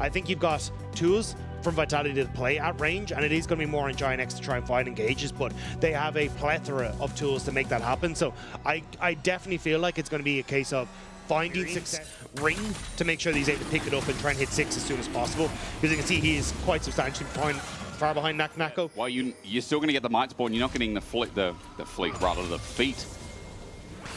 I think you've got tools from Vitality to play at range, and it is going to be more on GIANTX to try and find engages, but they have a plethora of tools to make that happen. So I definitely feel like it's going to be a case of finding success ring to make sure that he's able to pick it up and try and hit 6 as soon as possible, because you can see he is quite substantially far behind Nako. Well, you're still going to get the might spawn. You're not getting the feet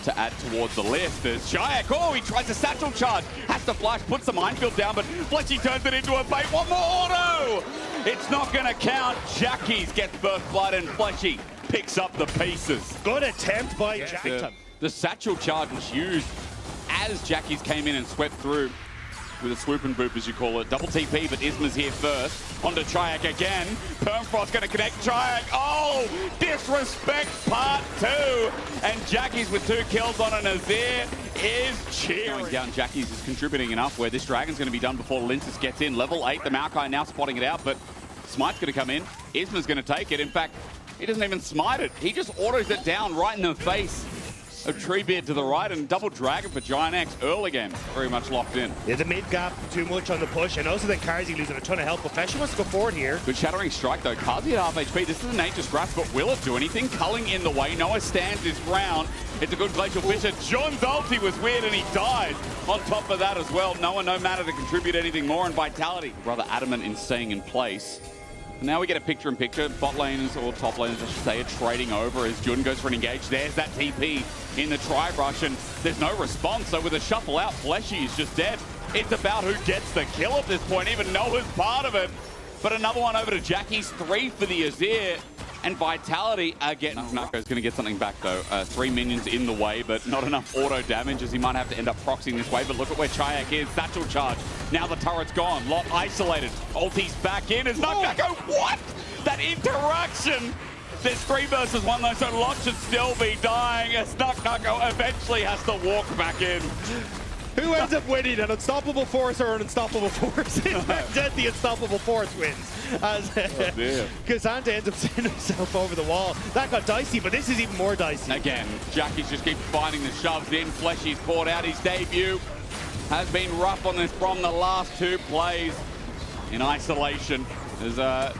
to add towards the lift. There's Czajek. Oh, he tries a satchel charge. Has to flash, puts the minefield down, but Fletchy turns it into a bait. One more auto! It's not going to count. Jackies gets burst blood, and Fletchy picks up the pieces. Good attempt by Czajek. The satchel charge was used as Jackies came in and swept through with a swoop and boop, as you call it. Double TP, but Isma's here first. Onto Czajek again. Permfrost going to connect Czajek. Oh, disrespect part 2. And Jackies with 2 kills on an Azir is cheering. Going down, Jackies is contributing enough where this Dragon's going to be done before Lyncas gets in. Level 8, the Maokai now spotting it out, but Smite's going to come in. Isma's going to take it. In fact, he doesn't even smite it. He just autos it down right in the face of Treebeard to the right, and double dragon for GIANTX. Earl again, very much locked in. Yeah, the mid gap too much on the push, and also then Carzzy losing a ton of health, but Fleshy wants to go forward here. Good shattering strike though. Carzzy at half HP. This is an Nature's Grasp, but will it do anything? Culling in the way. Noah stands his ground. It's a good Glacial Fissure. John's ulti was weird and he died on top of that as well. Noah, no matter to contribute anything more, and Vitality rather adamant in staying in place. Now we get a picture-in-picture. Bot laners, or top laners, I should say, are trading over as Jun goes for an engage. There's that TP in the tri-brush, and there's no response. So with a shuffle out, Fleshy is just dead. It's about who gets the kill at this point. Even Noah's part of it. But another one over to Jackie's. 3 for the Azir. And Vitality again. Nako's going to get something back though. 3 minions in the way, but not enough auto damage as he might have to end up proxying this way. But look at where Czajek is. Satchel charge. Now the turret's gone. Lot isolated. Ulti's back in as Nako. What? That interaction. There's 3 versus 1 though, so Lot should still be dying as Nako eventually has to walk back in. Who ends up winning, an unstoppable force or an unstoppable force? Instead, the unstoppable force wins. As Ksante ends up sending himself over the wall. That got dicey, but this is even more dicey. Again, Jackies just keeps finding the shoves in. Fleshy's caught out. His debut has been rough on this from the last 2 plays in isolation. There's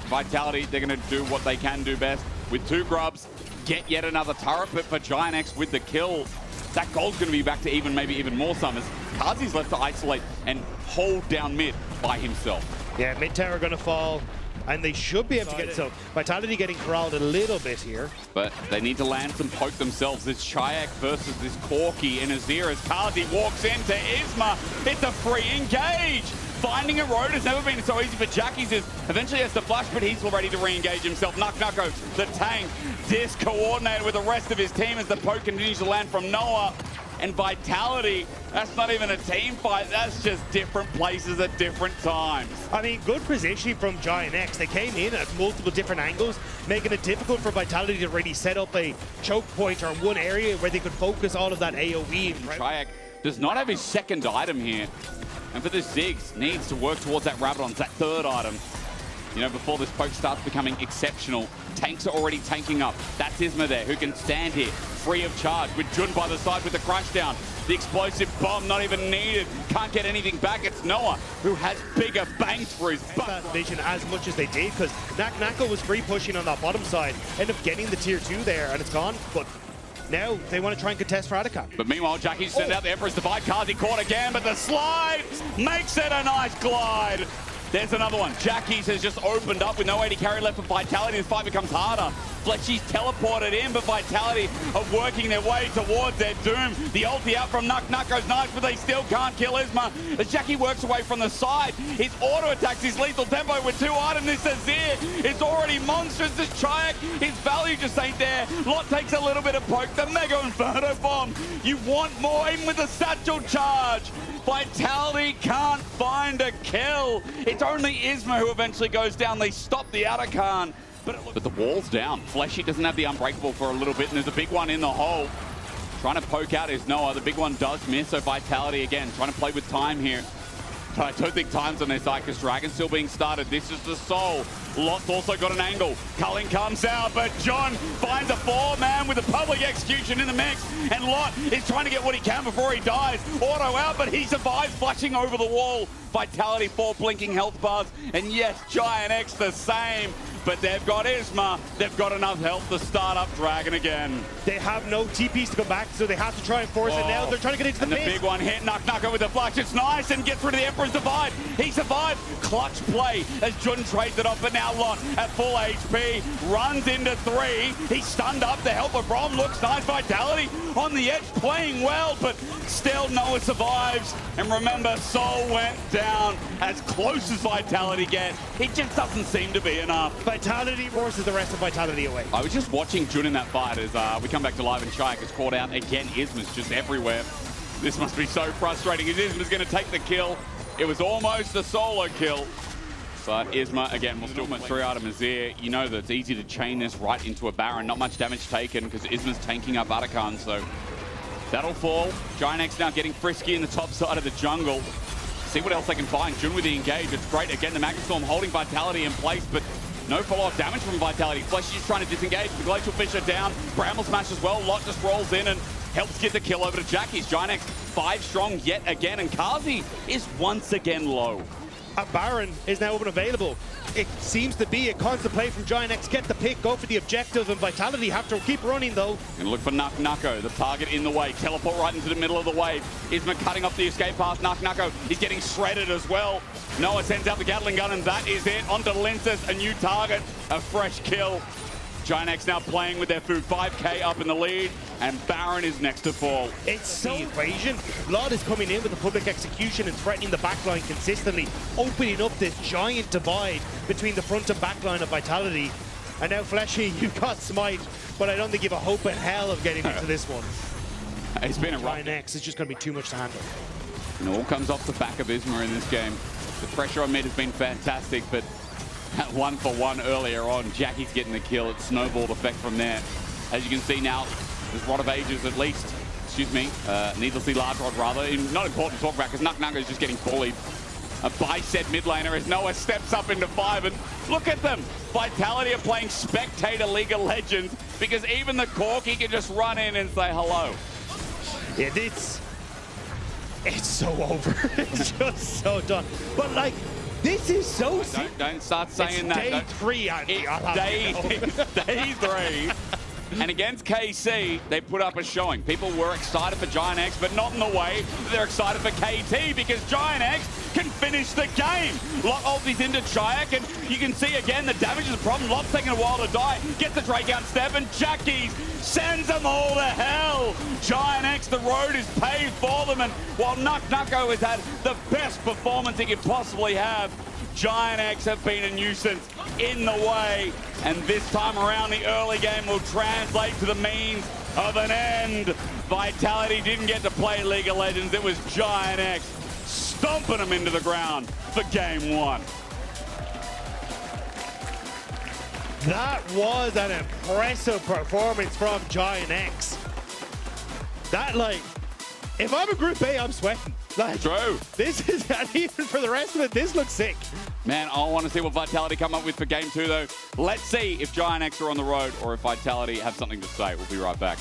Vitality, they're going to do what they can do best with 2 grubs. Get yet another turret, but for GIANTX with the kill, that goal's going to be back to maybe even more summers. Carzzy's left to isolate and hold down mid by himself. Yeah, mid tower going to fall, and they should be able to get it. So Vitality getting corralled a little bit here. But they need to land some poke themselves. It's Czajek versus this Corki and Azir as Carzzy walks into Isma. It's a free engage. Finding a road has never been so easy for Jackies. Eventually has to flash, but he's ready to re-engage himself. Nako, the tank, discoordinated with the rest of his team as the poke continues to land from Noah. And Vitality, that's not even a team fight, that's just different places at different times. I mean, good positioning from GIANTX. They came in at multiple different angles, making it difficult for Vitality to really set up a choke point or one area where they could focus all of that AoE. Czajek does not have his second item here. And for this Ziggs, needs to work towards that Rabadon, that 3rd item. You know, before this poke starts becoming exceptional. Tanks are already tanking up. That's Isma there, who can stand here, free of charge, with Jun by the side with the crash down. The explosive bomb not even needed. Can't get anything back. It's Noah, who has bigger bangs for his butt. That vision as much as they did, because Nako was free pushing on that bottom side, end up getting the tier 2 there, and it's gone. But now they want to try and contest for Atacam. But meanwhile, Jackie sent out the Emperor's Divide. Carzzy caught again, but the slide makes it a nice glide. There's another one. Jackies has just opened up with no AD carry left for Vitality. This fight becomes harder. Fletchy's teleported in, but Vitality are working their way towards their doom. The ulti out from Nako's nice, but they still can't kill Isma. As Jackie works away from the side, his auto attacks, his lethal tempo with 2 items. This Azir is already monstrous. This Czajek, his value just ain't there. Lot takes a little bit of poke. The Mega Inferno Bomb. You want more, even with the satchel charge. Vitality can't find a kill. It's only Isma who eventually goes down. They stop the Atacam. But the wall's down. Fleshy doesn't have the Unbreakable for a little bit, and there's a big one in the hole. Trying to poke out is Noah. The big one does miss, so Vitality again, trying to play with time here. But I don't think time's on their side because Dragon's still being started. This is the Soul. Lot's also got an angle. Culling comes out, but John finds a 4-man with a public execution in the mix. And Lot is trying to get what he can before he dies. Auto out, but he survives, flashing over the wall. Vitality 4 blinking health bars. And yes, GIANTX the same. But they've got Isma. They've got enough health to start up Dragon again. They have no TPs to come back, so they have to try and force it now. They're trying to get into the pit. The big one hit. Nako with the flash. It's nice and gets rid of the Emperor's Divide. He survived. Clutch play as Jun trades it off, but now Lot at full HP. Runs into 3. He's stunned up. The help of BRaum looks nice. Vitality on the edge playing well, but still Noah survives. And remember, Soul went down as close as Vitality gets. It just doesn't seem to be enough. Vitality forces the rest of Vitality away. I was just watching Jun in that fight as we come back to live and Czajek is caught out again. Isma's just everywhere. This must be so frustrating. Isma's going to take the kill. It was almost a solo kill. But Isma, again, will still put 3 out of Azir. You know that it's easy to chain this right into a Baron. Not much damage taken because Isma's tanking up Atakan, so that'll fall. GIANTX now getting frisky in the top side of the jungle. See what else they can find. Jun with the engage. It's great. Again, the Magnet Storm holding Vitality in place, but no follow-up damage from Vitality. Flesh is just trying to disengage. The Glacial Fissure down. BRaum will smash as well. Lot just rolls in and helps get the kill over to Jackie's. GIANTX 5 strong yet again, and Carzzy is once again low. A Baron is now open available. It seems to be a constant play from GIANTX. Get the pick, go for the objective, and Vitality have to keep running though. Gonna look for Nako, the target in the way. Teleport right into the middle of the wave. Isma cutting off the escape path. Nako is getting shredded as well. Noah sends out the Gatling gun, and that is it. Onto Lyncas, a new target, a fresh kill. GIANTX now playing with their food. 5k up in the lead, and Baron is next to fall. It's so equation. Lot is coming in with the public execution and threatening the backline consistently, opening up this giant divide between the front and backline of Vitality. And now Fleshy, you've got Smite, but I don't think you have a hope in hell of getting into this one. It's been a rough. GIANTX is just going to be too much to handle. And it all comes off the back of Isma in this game. The pressure on mid has been fantastic, but that 1-for-1 earlier on, Jackie's getting the kill. It's snowballed effect from there. As you can see now, there's Rod of Ages at least. Excuse me, needlessly large Rod rather. Not important to talk about because Nako is just getting bullied by said mid laner as Noah steps up into 5. And look at them. Vitality are playing spectator League of Legends because even the Corki can just run in and say hello. Yeah, it's so over. It's just so done. But like, this is so don't start saying that. Day 3, it's day 3. And against KC, they put up a showing. People were excited for GIANTX, but not in the way they're excited for KT because GIANTX can finish the game. Lot ultis into Czajek, and you can see again the damage is a problem. Lot's taking a while to die. Gets the Drake out step, and Jackies sends them all to hell. GIANTX, the road is paved for them, and while Nako has had the best performance he could possibly have, GIANTX have been a nuisance in the way, and this time around the early game will translate to the means of an end. Vitality didn't get to play League of Legends. It was GIANTX stomping them into the ground for game 1. That was an impressive performance from GIANTX. That, like, if I'm a Group A, I'm sweating. Like, true. This is, and even for the rest of it, this looks sick. Man, I want to see what Vitality come up with for game 2, though. Let's see if GIANTX are on the road or if Vitality have something to say. We'll be right back.